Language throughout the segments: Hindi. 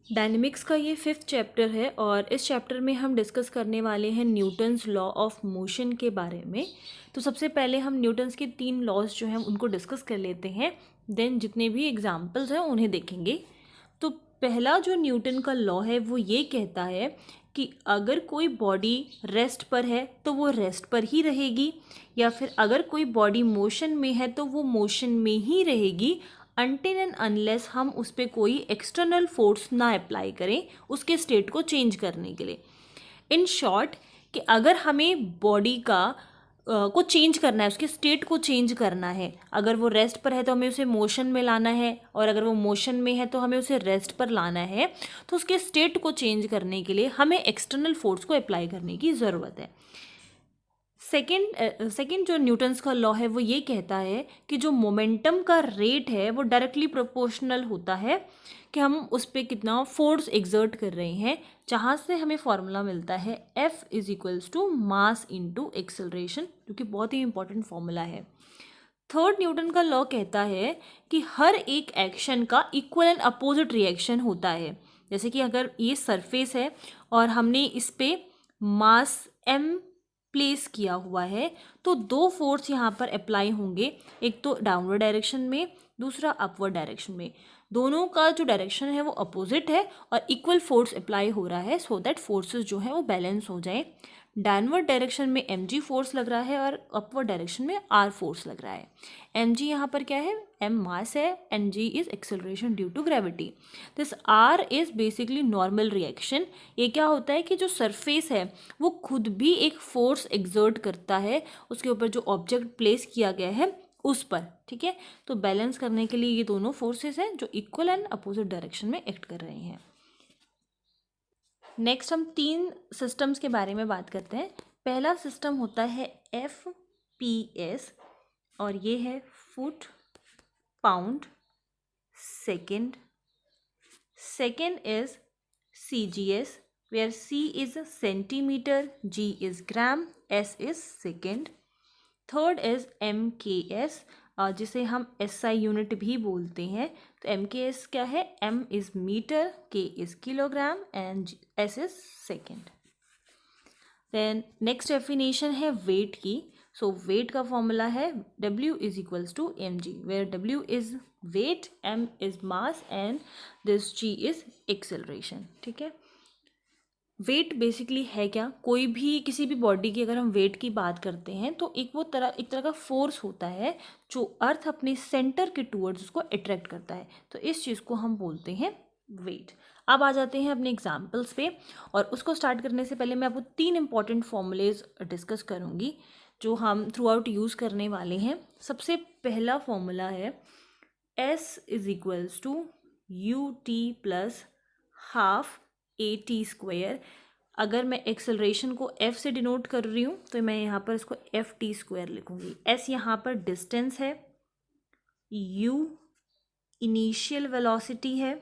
डायनेमिक्स का ये 5th चैप्टर है और इस चैप्टर में हम डिस्कस करने वाले हैं न्यूटन्स लॉ ऑफ मोशन के बारे में। तो सबसे पहले हम न्यूटन्स के 3 लॉज जो हैं उनको डिस्कस कर लेते हैं, देन जितने भी एग्जाम्पल्स हैं उन्हें देखेंगे। तो पहला जो न्यूटन का लॉ है वो ये कहता है कि अगर कोई बॉडी रेस्ट पर है तो वो रेस्ट पर ही रहेगी, या फिर अगर कोई बॉडी मोशन में है तो वो मोशन में ही रहेगी अनटिल एंड अनलेस हम उस पर कोई एक्सटर्नल फोर्स ना अप्लाई करें उसके स्टेट को चेंज करने के लिए। इन शॉर्ट कि अगर हमें बॉडी का को चेंज करना है, उसके स्टेट को चेंज करना है, अगर वो रेस्ट पर है तो हमें उसे मोशन में लाना है, और अगर वो मोशन में है तो हमें उसे रेस्ट पर लाना है, तो उसके स्टेट को चेंज करने के लिए हमें एक्सटर्नल फोर्स को अप्लाई करने की ज़रूरत है। सेकेंड जो न्यूटन्स का लॉ है वो ये कहता है कि जो मोमेंटम का रेट है वो डायरेक्टली प्रोपोर्शनल होता है कि हम उस पर कितना फोर्स एग्जर्ट कर रहे हैं, जहाँ से हमें फॉर्मूला मिलता है F is equals to mass into acceleration, जो कि बहुत ही इंपॉर्टेंट फॉर्मूला है। थर्ड न्यूटन का लॉ कहता है कि हर एक एक्शन का इक्वल एंड अपोजिट रिएक्शन होता है। जैसे कि अगर ये सरफेस है और हमने इस पे मास m प्लेस किया हुआ है तो दो फोर्स यहाँ पर अप्लाई होंगे, एक तो डाउनवर्ड डायरेक्शन में, दूसरा अपवर्ड डायरेक्शन में। दोनों का जो डायरेक्शन है वो अपोजिट है और इक्वल फोर्स अप्लाई हो रहा है सो दैट फोर्सेस जो है वो बैलेंस हो जाए। डाउनवर्ड डायरेक्शन में mg फोर्स लग रहा है और अपवर्ड डायरेक्शन में r फोर्स लग रहा है। mg यहाँ पर क्या है, m मास है and g is acceleration due to gravity. This r is basically normal reaction. ये क्या होता है कि जो सरफेस है वो खुद भी एक फोर्स एग्जर्ट करता है उसके ऊपर जो ऑब्जेक्ट प्लेस किया गया है उस पर, ठीक है। तो बैलेंस करने के लिए ये दोनों फोर्सेस हैं जो इक्वल एंड अपोजिट डायरेक्शन में एक्ट कर रहे हैं। नेक्स्ट हम 3 सिस्टम्स के बारे में बात करते हैं। पहला सिस्टम होता है FPS और ये है foot pound second. Second is CGS where C is centimeter, G is gram, S is second. Third is MKS जिसे हम SI यूनिट भी बोलते हैं। तो MKS क्या है, M is metre, K is kilogram and S is second. Then next definition है वेट की। सो वेट का फॉर्मूला है W is equals to mg where W is weight, M is mass and this G is acceleration, ठीक है। वेट बेसिकली है क्या, कोई भी किसी भी बॉडी की अगर हम वेट की बात करते हैं तो एक तरह का फोर्स होता है जो अर्थ अपने सेंटर के टूवर्ड्स उसको अट्रैक्ट करता है, तो इस चीज़ को हम बोलते हैं वेट। अब आ जाते हैं अपने एग्जाम्पल्स पे, और उसको स्टार्ट करने से पहले मैं आपको 3 इंपॉर्टेंट फॉर्मूलेज डिस्कस करूँगी जो हम थ्रू आउट यूज़ करने वाले हैं। सबसे पहला फॉर्मूला है S is equals to UT plus half AT square. अगर मैं एक्सेलरेशन को F से डिनोट कर रही हूँ तो मैं यहाँ पर इसको FT स्क्वायर लिखूँगी। S यहाँ पर डिस्टेंस है, U इनिशियल वेलोसिटी है,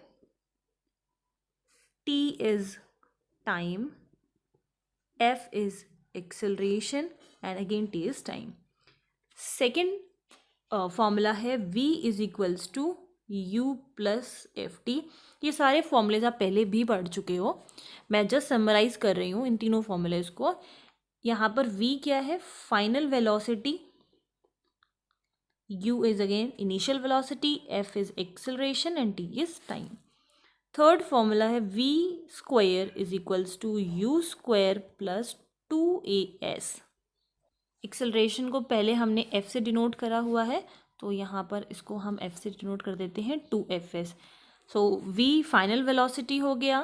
T is time, F is acceleration and again T is time. Second formula है V is equals to U plus FT। ये सारे फॉर्मूलेज आप पहले भी पढ़ चुके हो, मैं जस्ट समराइज कर रही हूँ इन तीनों फॉर्मूलेज को। यहाँ पर V क्या है, final velocity, U is again initial velocity, F is acceleration and T is time. Third formula है V square is equals to U square plus 2AS। Acceleration को पहले हमने F से डिनोट करा हुआ है तो यहाँ पर इसको हम F से डिनोट कर देते हैं 2FS। सो V फाइनल वेलोसिटी हो गया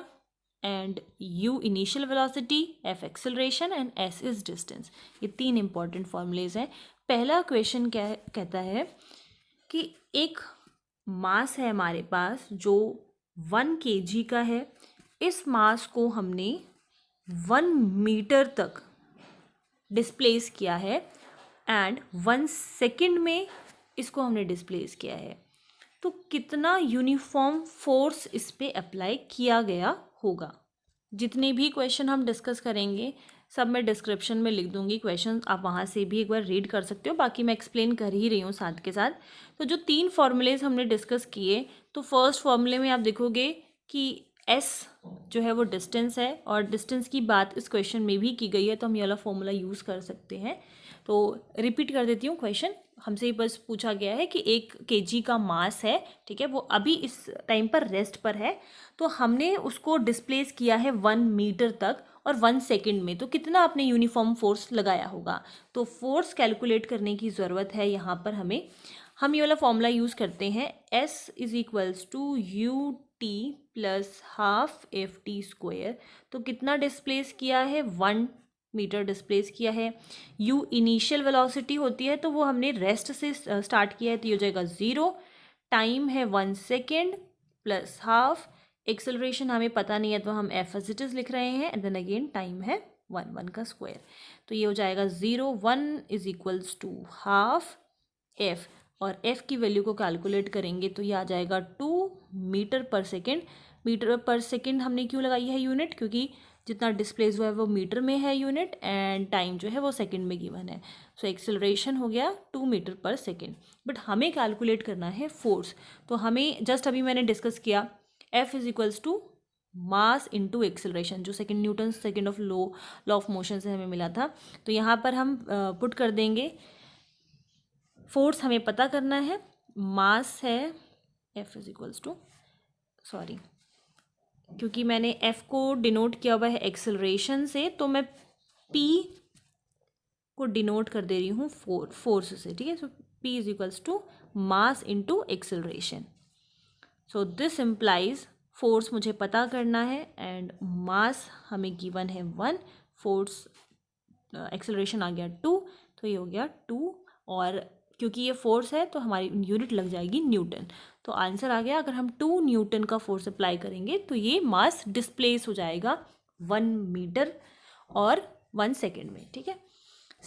and U initial velocity, F acceleration and S is distance. ये 3 इंपॉर्टेंट फॉर्मूलेज हैं। पहला क्वेश्चन क्या कहता है कि एक मास है हमारे पास जो 1 kg का है, इस मास को हमने 1 मीटर तक डिस्प्लेस किया है एंड 1 सेकेंड में इसको हमने डिस्प्लेस किया है, तो कितना यूनिफॉर्म फोर्स इस पे अप्लाई किया गया होगा। जितने भी क्वेश्चन हम डिस्कस करेंगे सब मैं डिस्क्रिप्शन में लिख दूंगी क्वेश्चन, आप वहाँ से भी एक बार रीड कर सकते हो, बाकी मैं एक्सप्लेन कर ही रही हूँ साथ के साथ। तो जो 3 फॉर्मूलेज हमने डिस्कस किए, तो फर्स्ट फॉर्मूले में आप देखोगे कि एस जो है वो डिस्टेंस है, और डिस्टेंस की बात इस क्वेश्चन में भी की गई है, तो हम ये वाला फॉर्मूला यूज़ कर सकते हैं। तो रिपीट कर देती हूँ क्वेश्चन। हमसे बस पूछा गया है कि 1 kg का मास है, ठीक है, वो अभी इस टाइम पर रेस्ट पर है, तो हमने उसको डिस्प्लेस किया है 1 मीटर तक और 1 सेकेंड में, तो कितना आपने यूनिफॉर्म फोर्स लगाया होगा। तो फोर्स कैलकुलेट करने की ज़रूरत है यहाँ पर हमें। हम ये वाला फॉर्मूला यूज़ करते हैं, S is equals to U T plus half F T square. तो कितना डिस्प्लेस किया है, 1 मीटर डिस्प्लेस किया है। u इनिशियल वेलोसिटी होती है, तो वो हमने रेस्ट से स्टार्ट किया है, तो ये हो जाएगा 0। टाइम है 1 सेकेंड प्लस हाफ। एक्सेलरेशन हमें पता नहीं है, तो हम एफ एज इट इज लिख रहे हैं, एंड देन अगेन टाइम है 1 का स्क्वायर, तो ये हो जाएगा 0। 1 is equals to half F, और एफ की वैल्यू को कैलकुलेट करेंगे तो ये आ जाएगा 2 metre per second. Metre per second हमने क्यों लगाई है यूनिट, क्योंकि जितना डिस्प्लेस हुआ है वो मीटर में है यूनिट, एंड टाइम जो है वो सेकंड में गिवन है। सो एक्सेलरेशन हो गया 2 मीटर पर सेकेंड। बट हमें कैलकुलेट करना है फोर्स, तो हमें जस्ट अभी मैंने डिस्कस किया, F is equals to mass into acceleration, जो second Newton second of law of motion से हमें मिला था। तो यहाँ पर हम पुट कर देंगे, फोर्स हमें पता करना है, मास है F is equals to, sorry क्योंकि मैंने एफ को डिनोट किया हुआ है एक्सेलरेशन से, तो मैं पी को डिनोट कर दे रही हूँ फोर्स से, ठीक है। So P is equals to mass into acceleration. So this implies force मुझे पता करना है, एंड मास हमें गिवन है 1, फोर्स एक्सेलरेशन आ गया 2, तो ये हो गया 2, और क्योंकि ये फोर्स है तो हमारी यूनिट लग जाएगी न्यूटन। तो आंसर आ गया, अगर हम 2 न्यूटन का फोर्स अप्लाई करेंगे तो ये मास डिस्प्लेस हो जाएगा 1 मीटर और 1 सेकेंड में, ठीक है।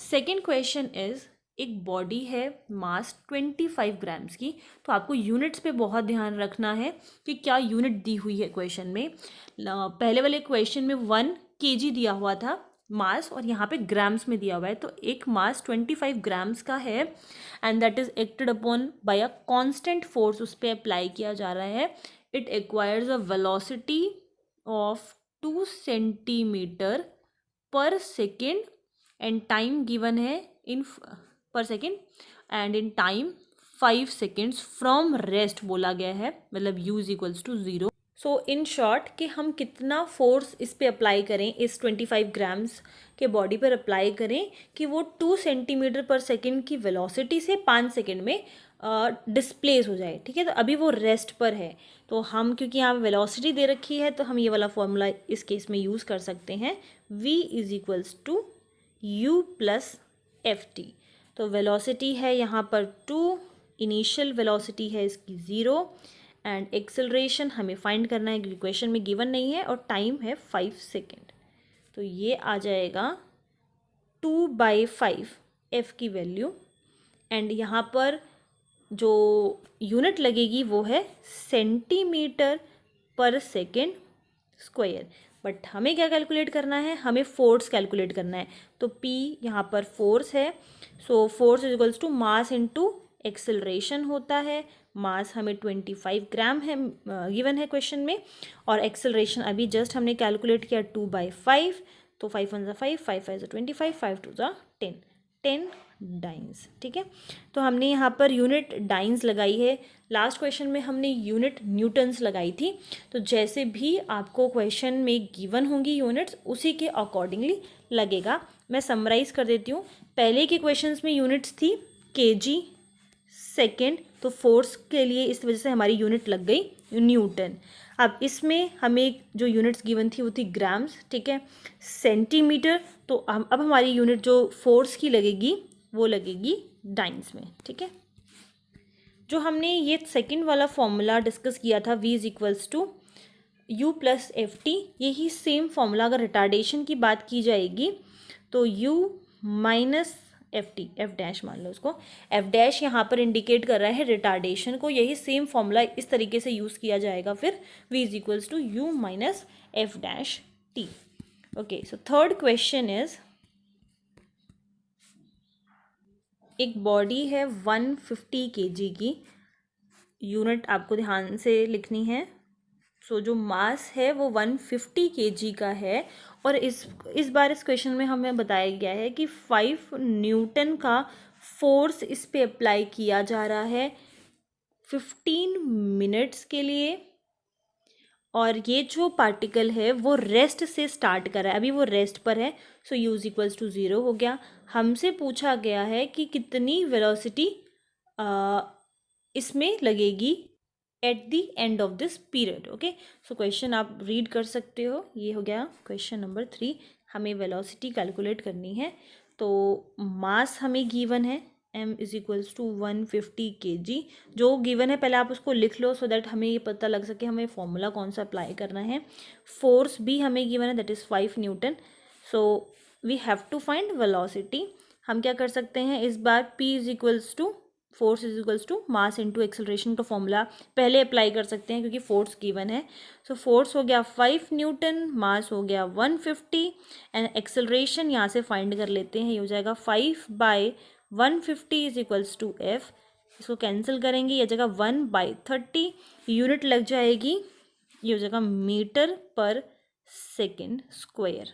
सेकेंड क्वेश्चन इज, एक बॉडी है मास 25 ग्राम्स की, तो आपको यूनिट्स पे बहुत ध्यान रखना है कि क्या यूनिट दी हुई है क्वेश्चन में। पहले वाले क्वेश्चन में 1 kg दिया हुआ था मास, और यहाँ पे ग्राम्स में दिया हुआ है, तो एक मास 25 ग्राम्स का है, and that is acted upon by a constant force, उस पर अप्लाई किया जा रहा है। It acquires a velocity of 2 centimetre per second, and time given है in per second, and in time 5 seconds from rest बोला गया है, मतलब u is equals to 0। So in short कि हम कितना फोर्स इस पे अप्लाई करें, इस 25 ग्राम्स के बॉडी पर अप्लाई करें कि वो 2 सेंटीमीटर पर सेकेंड की वेलोसिटी से 5 सेकेंड में डिस्प्लेस हो जाए, ठीक है। तो अभी वो रेस्ट पर है, तो हम क्योंकि यहाँ वेलोसिटी दे रखी है, तो हम ये वाला फॉर्मूला इस केस में यूज़ कर सकते हैं, v is equals to u plus F T. तो वेलोसिटी है यहाँ पर 2, इनिशियल वेलोसिटी है इसकी 0, एंड एक्सेलरेशन हमें फाइंड करना है क्योंकि क्वेश्चन में गिवन नहीं है, और टाइम है 5 सेकेंड। तो ये आ जाएगा 2/5 एफ की वैल्यू, एंड यहाँ पर जो यूनिट लगेगी वो है centimetre per second square. But हमें क्या कैलकुलेट करना है, हमें फोर्स कैलकुलेट करना है, तो P यहाँ पर फोर्स है। So force is equals to mass into acceleration होता है। मास हमें 25 ग्राम है गिवन है क्वेश्चन में, और एक्सेलरेशन अभी जस्ट हमने कैलकुलेट किया 2/5, तो 5 1 5, 5 5 25, 5 2 10, 10 डाइन्स, ठीक है। तो हमने यहाँ पर यूनिट डाइन्स लगाई है, लास्ट क्वेश्चन में हमने यूनिट न्यूटन्स लगाई थी। तो जैसे भी आपको क्वेश्चन में गिवन होंगी यूनिट्स, उसी के अकॉर्डिंगली लगेगा। मैं समराइज़ कर देती हूँ, पहले के क्वेश्चंस में यूनिट्स थी kg सेकेंड, तो फोर्स के लिए इस वजह से हमारी यूनिट लग गई न्यूटन। अब इसमें हमें जो यूनिट्स गिवन थी वो थी ग्राम्स, ठीक है, सेंटीमीटर, तो अब हमारी यूनिट जो फोर्स की लगेगी वो लगेगी डाइन्स में, ठीक है। जो हमने ये सेकंड वाला फॉर्मूला डिस्कस किया था, v is equals to u plus F T, यही सेम फॉर्मूला अगर रिटार्डेशन की बात की जाएगी तो u minus F T, F dash मान लो उसको, एफ डैश यहाँ पर इंडिकेट कर रहा है रिटार्डेशन को, यही सेम फॉर्मूला इस तरीके से यूज़ किया जाएगा फिर, v is equals to u minus F dash T. Okay, so third question is, एक बॉडी है 150 kg की, यूनिट आपको ध्यान से लिखनी है, सो जो मास है वो 150 kg का है। और इस बार इस क्वेश्चन में हमें बताया गया है कि 5 न्यूटन का फोर्स इस पे अप्लाई किया जा रहा है 15 मिनट्स के लिए। और ये जो पार्टिकल है वो रेस्ट से स्टार्ट कर रहा है, अभी वो रेस्ट पर है। सो u इज इक्वल्स टू 0 हो गया। हमसे पूछा गया है कि कितनी वेलोसिटी इसमें लगेगी at the end of this period. Okay, so question आप रीड कर सकते हो। ये हो गया क्वेश्चन नंबर 3। हमें वेलोसिटी कैलकुलेट करनी है। तो मास हमें गिवन है m is equals to 150 kg। जो गिवन है पहले आप उसको लिख लो सो दैट हमें ये पता लग सके हमें फॉर्मूला कौन सा अप्लाई करना है। फोर्स भी हमें गिवन है, that is 5 newton. So we have to find velocity. हम क्या कर सकते हैं इस बार, p is equals to force is equals to mass into acceleration का फॉर्मूला पहले अप्लाई कर सकते हैं क्योंकि फोर्स गिवन है। सो फोर्स हो गया 5 न्यूटन, मास हो गया 150 एंड एक्सेलरेशन यहाँ से फाइंड कर लेते हैं। ये हो जाएगा 5/150 इज इक्वल्स टू f। इसको कैंसिल करेंगे, यह जगह 1/30 यूनिट लग जाएगी। ये हो जाएगा मीटर पर सेकेंड स्क्वायर,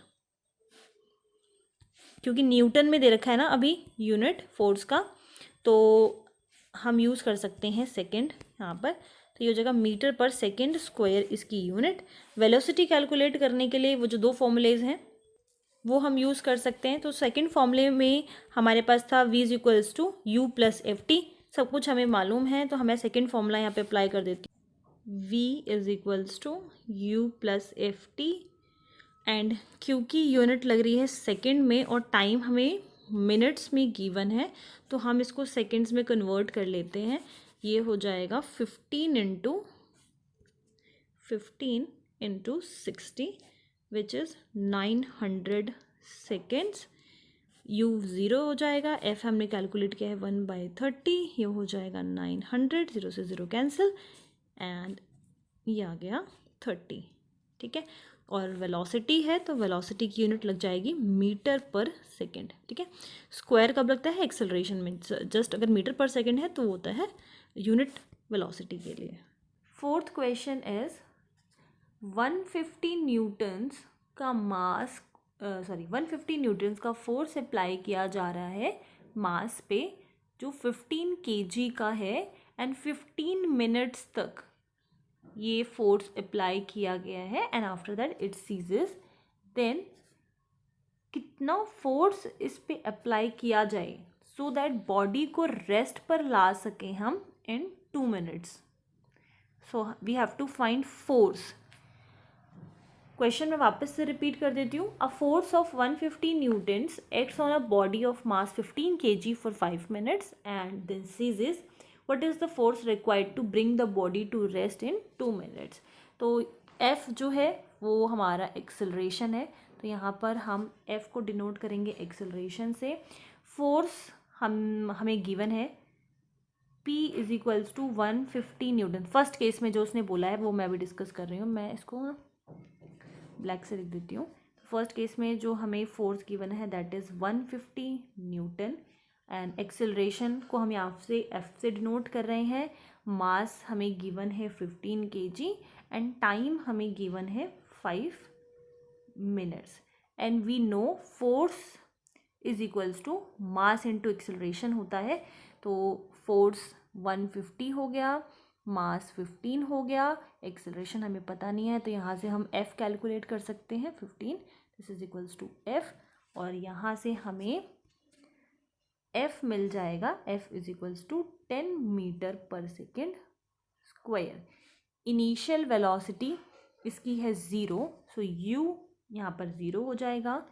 क्योंकि न्यूटन में दे रखा है ना अभी यूनिट फोर्स का, तो हम यूज़ कर सकते हैं सेकेंड यहाँ पर। तो ये हो जाएगा मीटर पर सेकेंड स्क्वायर इसकी यूनिट। वेलोसिटी कैलकुलेट करने के लिए वो जो 2 फॉर्मूलेज हैं वो हम यूज़ कर सकते हैं। तो सेकेंड फॉर्मूले में हमारे पास था v is equals to u plus F T. सब कुछ हमें मालूम है तो हमें सेकेंड फॉर्मूला यहाँ पे अप्लाई कर देती हूँ। v is equals to u plus F T and क्योंकि यूनिट लग रही है सेकेंड में और टाइम हमें मिनट्स में गिवन है तो हम इसको सेकेंड्स में कन्वर्ट कर लेते हैं। ये हो जाएगा 15 into 60 which is 900 seconds. u 0 हो जाएगा, f हमने कैलकुलेट किया है 1/30, ये हो जाएगा 900, 0 से 0 कैंसिल एंड ये आ गया 30। ठीक है, और वेलोसिटी है तो वेलोसिटी की यूनिट लग जाएगी मीटर पर सेकेंड। ठीक है, स्क्वायर कब लगता है एक्सेलरेशन में, जस्ट अगर मीटर पर सेकेंड है तो होता है यूनिट वेलोसिटी के लिए। फोर्थ क्वेश्चन इज 150 न्यूटन्स का मास 150 न्यूटन्स का फोर्स अप्लाई किया जा रहा है मास पे जो 15 kg का है एंड 15 मिनट्स तक ये फोर्स अप्लाई किया गया है and after that it ceases. Then कितना फोर्स इस पे अप्लाई किया जाए सो दैट बॉडी को रेस्ट पर ला सकें हम in 2 minutes. So we have to find force. Question मैं वापस से रिपीट कर देती हूँ। A force of 150 newtons acts on a body of mass 15 kg for 5 minutes and then ceases. What is the force required to bring the body to rest in 2 minutes? तो F जो है वो हमारा एक्सेलरेशन है, तो यहाँ पर हम F को डिनोट करेंगे एक्सेलरेशन से। फोर्स हमें गिवन है P is equals to 150 newton. First case में जो उसने बोला है वो मैं अभी डिस्कस कर रही हूँ, मैं इसको ब्लैक से लिख देती हूँ। फर्स्ट केस में जो हमें फोर्स गिवन है that is 150 Newton and acceleration को हम यहाँ से एफ से डिनोट कर रहे हैं। मास हमें गिवन है 15 kg एंड टाइम हमें गिवन है 5 minutes and we know force is equals to mass into acceleration होता है। तो फोर्स 150 हो गया, मास 15 हो गया, एक्सेलरेशन हमें पता नहीं है तो यहाँ से हम f कैलकुलेट कर सकते हैं 15, this is equals to f और यहाँ से हमें f मिल जाएगा, f is equals to 10 metre per second square. Initial velocity इसकी है 0, सो u यहाँ पर 0 हो जाएगा।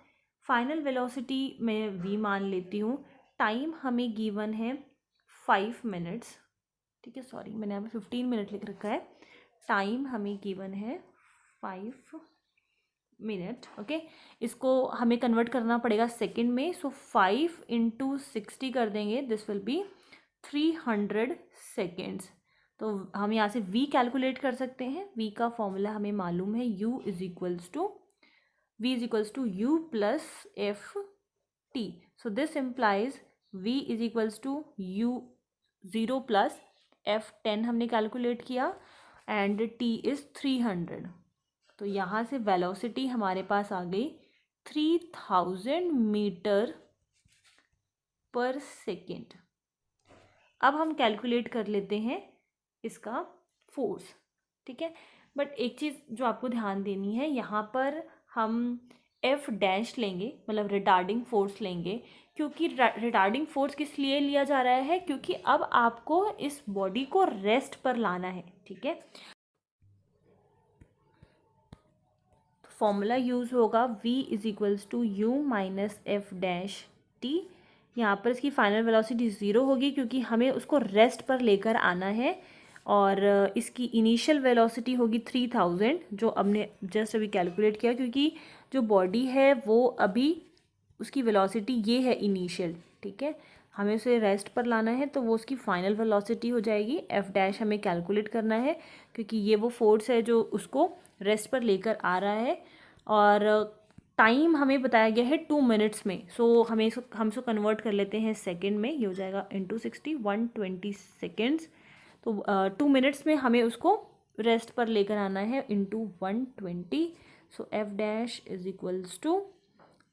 फाइनल वेलोसिटी मैं v मान लेती हूँ। टाइम हमें गिवन है 5 मिनट्स, ठीक है, सॉरी मैंने यहाँ पे 15 मिनट लिख रखा है। टाइम हमें गिवन है 5 मिनट। ओके, इसको हमें कन्वर्ट करना पड़ेगा सेकंड में, सो 5 इंटू 60 कर देंगे, दिस विल बी 300 सेकेंड्स। तो हम यहाँ से v कैलकुलेट कर सकते हैं। v का फॉर्मूला हमें मालूम है, u is equals to u plus F T. So this implies v is equals to u 0 plus f 10 हमने कैलकुलेट किया एंड t इज़ 300। तो यहाँ से वेलोसिटी हमारे पास आ गई 3000 मीटर पर सेकेंड। अब हम कैलकुलेट कर लेते हैं इसका फोर्स, ठीक है। बट एक चीज़ जो आपको ध्यान देनी है, यहाँ पर हम एफ डैश लेंगे, मतलब रिटार्डिंग फोर्स लेंगे, क्योंकि रिटार्डिंग फोर्स किस लिए लिया जा रहा है, क्योंकि अब आपको इस बॉडी को रेस्ट पर लाना है, ठीक है। तो फॉर्मूला यूज़ होगा v is equals to U minus F dash T. यहाँ पर इसकी फाइनल वेलोसिटी 0 होगी क्योंकि हमें उसको रेस्ट पर लेकर आना है, और इसकी इनिशियल वेलोसिटी होगी 3000 जो हमने जस्ट अभी कैलकुलेट किया, क्योंकि जो बॉडी है वो अभी उसकी वेलोसिटी ये है इनिशियल, ठीक है। हमें उसे रेस्ट पर लाना है तो वो उसकी फाइनल वेलोसिटी हो जाएगी। एफ डैश हमें कैलकुलेट करना है क्योंकि ये वो फोर्स है जो उसको रेस्ट पर लेकर आ रहा है, और टाइम हमें बताया गया है 2 मिनट्स में। सो हम इसको कन्वर्ट कर लेते हैं सेकेंड में, ये हो जाएगा इंटू 60 120 सेकेंड्स। तो 2 मिनट्स में हमें उसको रेस्ट पर लेकर आना है into 120। So F dash is equals to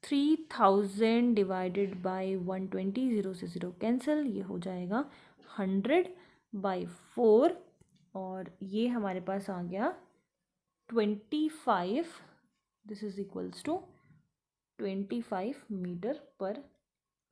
3000 divided by 120, 0 से 0 कैंसिल, ये हो जाएगा 100/4, और ये हमारे पास आ गया 25, this is equals to 25 metre per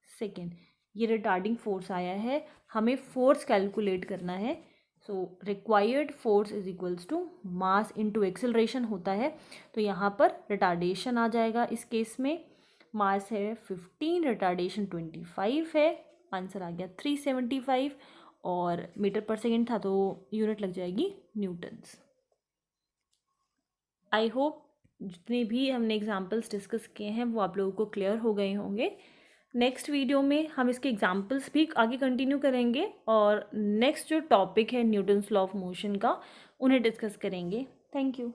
second. ये रिटार्डिंग फोर्स आया है, हमें फोर्स कैलकुलेट करना है। So required force is equals to mass into acceleration होता है, तो यहाँ पर रिटार्डेशन आ जाएगा। इस केस में मास है 15, रिटार्डेशन 25 है, आंसर आ गया 375, और मीटर पर सेकेंड था तो यूनिट लग जाएगी न्यूटन्स। आई होप जितने भी हमने एग्जाम्पल्स डिस्कस किए हैं वो आप लोगों को क्लियर हो गए होंगे। नेक्स्ट वीडियो में हम इसके एग्जाम्पल्स भी आगे कंटिन्यू करेंगे, और नेक्स्ट जो टॉपिक है न्यूटन्स लॉ ऑफ मोशन का, उन्हें डिस्कस करेंगे। Thank you.